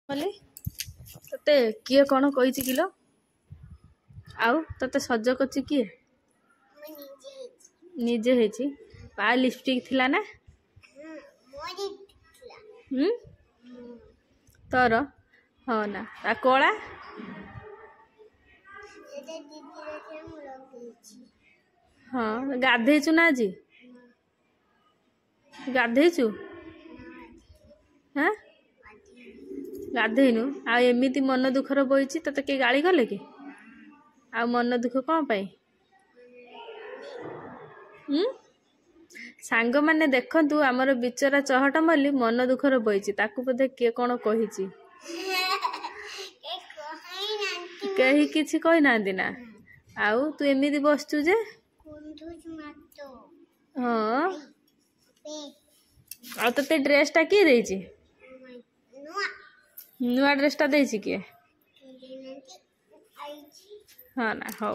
बोले तते किए कौन कही किलो आउ तते सज करछि किए निजे हेछि पा लिपस्टिक थिला ना तोर हाँ ना आ कला हाँ गाधेचु ना आज गाधेचु हाँ गाधेनु आ एमिति मन दुखर बही तते के गाली गले कि आ मन दुख कौन पाई सांग माने देखंतु हमर बिचरा चहट मल्ली मन दुखर बही ताकू बोधे किए कौन कही कहीं किसी कही ना ना आउ तू एमिति बसचु जे हाँ आ तते ड्रेसटा किए देछि नुआ ड्रेसटा देछि किए हाँ ना हौ